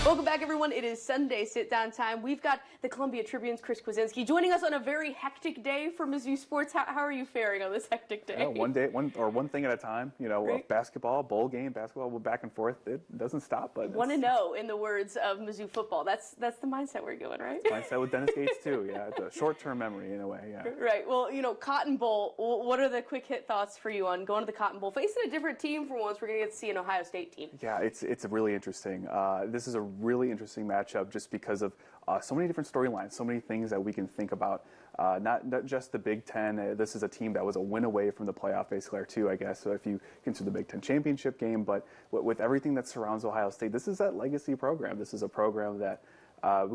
Welcome back, everyone. It is Sunday sit-down time. We've got the Columbia Tribune's Chris Kwiecinski joining us on a very hectic day for Mizzou sports. How are you faring on this hectic day? Yeah, one thing at a time. You know, right. Basketball, bowl game, basketball, back and forth. It doesn't stop. But 1-0 in the words of Mizzou football. That's the mindset we're going, right? Mindset with Dennis Gates too. Yeah, it's a short-term memory in a way. Yeah. Right. Well, you know, Cotton Bowl. What are the quick hit thoughts for you on going to the Cotton Bowl, facing a different team for once? We're going to get to see an Ohio State team. Yeah, it's really interesting. This is a really interesting matchup just because of so many different storylines, so many things that we can think about. Not just the Big Ten. This is a team that was a win away from the playoff, basically, or two, I guess, so if you consider the Big Ten championship game. But with everything that surrounds Ohio State, this is that legacy program. This is a program that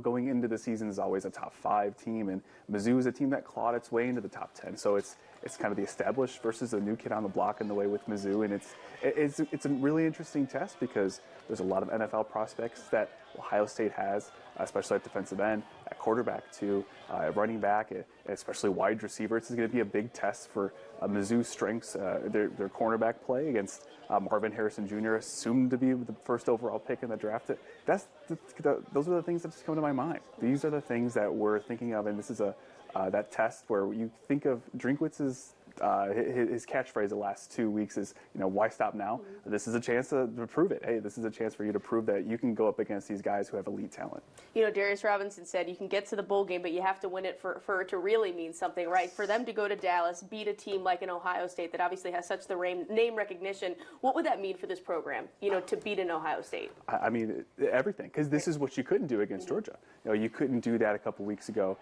going into the season is always a top 5 team, and Mizzou is a team that clawed its way into the top 10. So it's kind of the established versus the new kid on the block in the way with Mizzou, and it's a really interesting test because there's a lot of NFL prospects that Ohio State has, especially at defensive end, at quarterback too, at running back, especially wide receiver. It's going to be a big test for Mizzou's strengths, their cornerback play against Marvin Harrison Jr., assumed to be the first overall pick in the draft. Those are the things that just come to my mind. These are the things that we're thinking of, and this is that test where you think of Drinkwitz's his catchphrase the last 2 weeks is, you know, why stop now? Mm-hmm. This is a chance to prove it. Hey, this is a chance for you to prove that you can go up against these guys who have elite talent. You know, Darius Robinson said you can get to the bowl game, but you have to win it for it to really mean something, right? For them to go to Dallas, beat a team like an Ohio State that obviously has such the name recognition, what would that mean for this program, you know, to beat an Ohio State? I mean, everything, because this is what you couldn't do against Georgia. You know, you couldn't do that a couple weeks ago,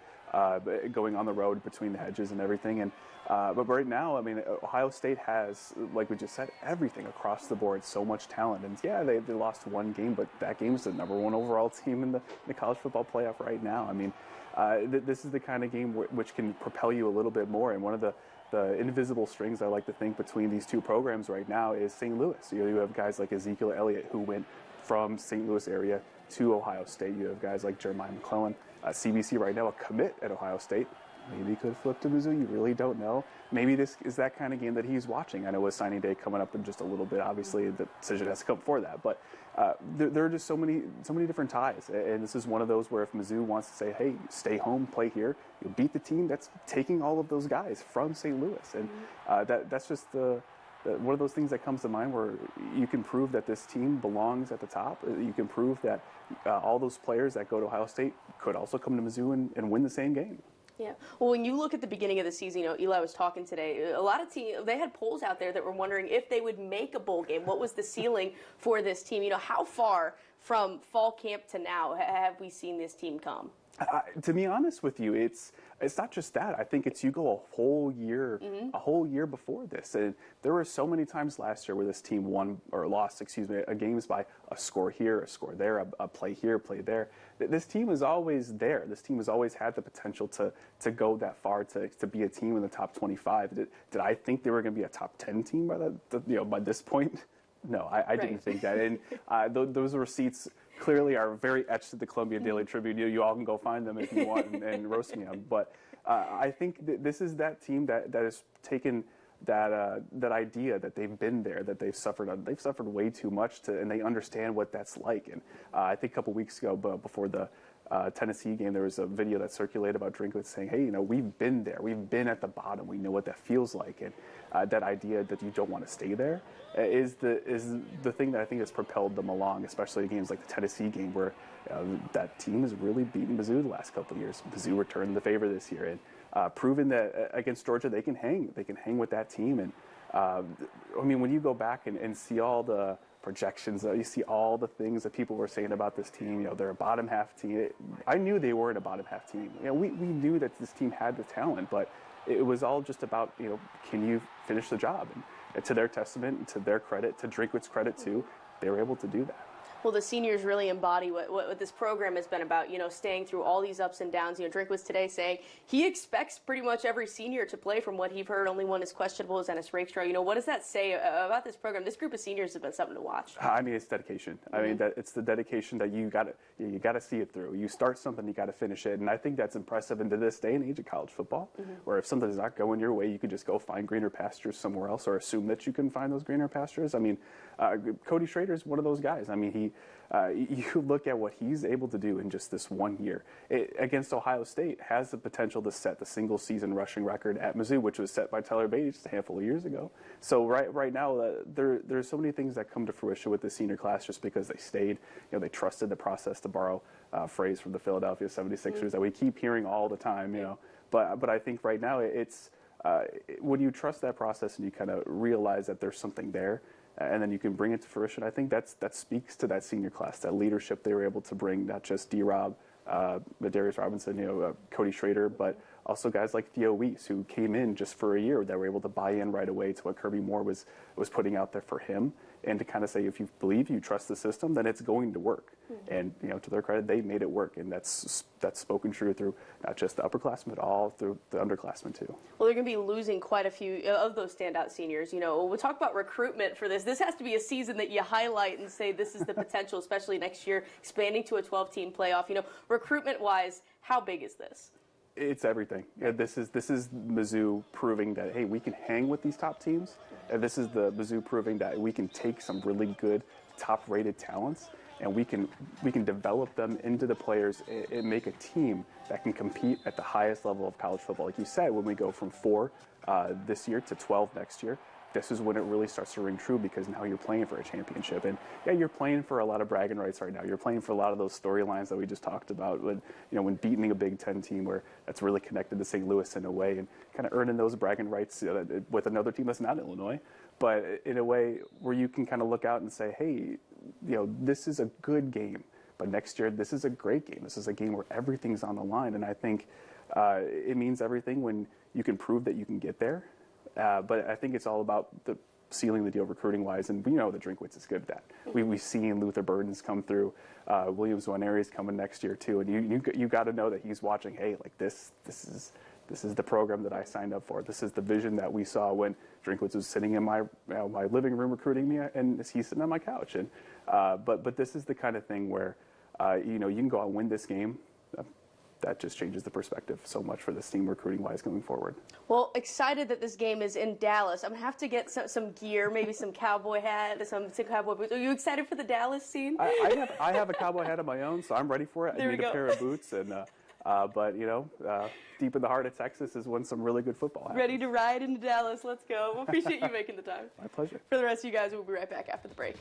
going on the road between the hedges and everything. And but right now, I mean, Ohio State has, like we just said, everything across the board, so much talent. And yeah, they lost one game, but that game is the #1 overall team in the college football playoff right now. I mean, this is the kind of game which can propel you a little bit more. And one of the invisible strings I like to think between these two programs right now is St. Louis. You have guys like Ezekiel Elliott who went from St. Louis area to Ohio State. You have guys like Jeremiah McClellan, CBC right now, a commit at Ohio State. Maybe he could flip to Mizzou. You really don't know. Maybe this is that kind of game that he's watching. I know with signing day coming up in just a little bit, obviously the decision has to come before that. But there are just so many different ties. And this is one of those where if Mizzou wants to say, hey, stay home, play here, you'll beat the team that's taking all of those guys from St. Louis. And that's just one of those things that comes to mind where you can prove that this team belongs at the top. You can prove that all those players that go to Ohio State could also come to Mizzou and win the same game. Yeah. Well, when you look at the beginning of the season, you know, Eli was talking today, a lot of teams, they had polls out there that were wondering if they would make a bowl game. What was the ceiling for this team? You know, how far from fall camp to now have we seen this team come? To be honest with you, it's not just that. I think it's you go a whole year before this. And there were so many times last year where this team won or lost, a games by a score here, a score there, a play here, a play there. This team is always there. This team has always had the potential to go that far, to be a team in the top 25. Did I think they were going to be a top 10 team by this point? No, I didn't think that. And those receipts clearly are very etched at the Columbia Daily Tribune. You all can go find them if you want and roast me on. But I think this is that team that has taken that idea that they've been there, that they've suffered way too much and they understand what that's like. And I think a couple weeks ago, before the Tennessee game, there was a video that circulated about Drinkwitz saying, hey, you know, we've been there. We've been at the bottom. We know what that feels like. And that idea that you don't want to stay there is the thing that I think has propelled them along, especially games like the Tennessee game where that team has really beaten Mizzou the last couple of years. Mizzou returned the favor this year and proven that against Georgia they can hang. They can hang with that team. And I mean, when you go back and see all the projections, you see all the things that people were saying about this team. You know, they're a bottom half team. I knew they weren't a bottom half team. You know, we knew that this team had the talent, but it was all just about, you know, can you finish the job? And to their testament, to their credit, to Drinkwitz's credit too, they were able to do that. Well, the seniors really embody what this program has been about, you know, staying through all these ups and downs. You know, Drink was today saying he expects pretty much every senior to play. From what he's heard, only one is questionable is Ennis Rakestraw. You know, what does that say about this program? This group of seniors has been something to watch. I mean, it's dedication. I mean, it's the dedication that you got to see it through. You start something, you got to finish it. And I think that's impressive into this day and age of college football, where if something's not going your way, you could just go find greener pastures somewhere else or assume that you can find those greener pastures. I mean, Cody Schrader is one of those guys. I mean, You look at what he's able to do in just this 1 year. Against Ohio State, has the potential to set the single-season rushing record at Mizzou, which was set by Tyler Beatty just a handful of years ago. So right now, there's so many things that come to fruition with the senior class just because they stayed. They trusted the process, to borrow a phrase from the Philadelphia 76ers that we keep hearing all the time. But I think right now it's when you trust that process and you kind of realize that there's something there, and then you can bring it to fruition. I think that speaks to that senior class, that leadership they were able to bring, not just D-Rob, Darius Robinson, Cody Schrader, but also guys like Theo Weiss, who came in just for a year, that were able to buy in right away to what Kirby Moore was putting out there for him, and to kind of say, if you believe, you trust the system, then it's going to work. And to their credit, they made it work, and that's spoken true through not just the upperclassmen, but all through the underclassmen too. Well, they're going to be losing quite a few of those standout seniors. We'll talk about recruitment for this. This has to be a season that you highlight and say this is the potential, especially next year, expanding to a 12-team playoff. Recruitment-wise, how big is this? It's everything. This is Mizzou proving that, hey, we can hang with these top teams. And this is the Mizzou proving that we can take some really good, top-rated talents, and we can develop them into the players and make a team that can compete at the highest level of college football. Like you said, when we go from 4 this year to 12 next year, this is when it really starts to ring true, because now you're playing for a championship. And yeah, you're playing for a lot of bragging rights right now. You're playing for a lot of those storylines that we just talked about when beating a Big Ten team where that's really connected to St. Louis in a way, and kind of earning those bragging rights with another team that's not Illinois, but in a way where you can kind of look out and say, hey, this is a good game, but next year this is a great game. This is a game where everything's on the line, and I think it means everything when you can prove that you can get there. But I think it's all about sealing the deal recruiting-wise, and we know that Drinkwitz is good at that. We've seen Luther Burdens come through, Williams Waneri's coming next year too, and you got to know that he's watching. Hey, like this is the program that I signed up for. This is the vision that we saw when Drinkwitz was sitting in my my living room recruiting me, and he's sitting on my couch. And but this is the kind of thing where you can go out and win this game. That just changes the perspective so much for this team recruiting-wise going forward. Well, excited that this game is in Dallas. I'm going to have to get some gear, maybe some cowboy hat, some cowboy boots. Are you excited for the Dallas scene? I have a cowboy hat of my own, so I'm ready for it. I need a pair of boots, and but deep in the heart of Texas is when some really good football happens. Ready to ride into Dallas. Let's go. Well, appreciate you making the time. My pleasure. For the rest of you guys, we'll be right back after the break.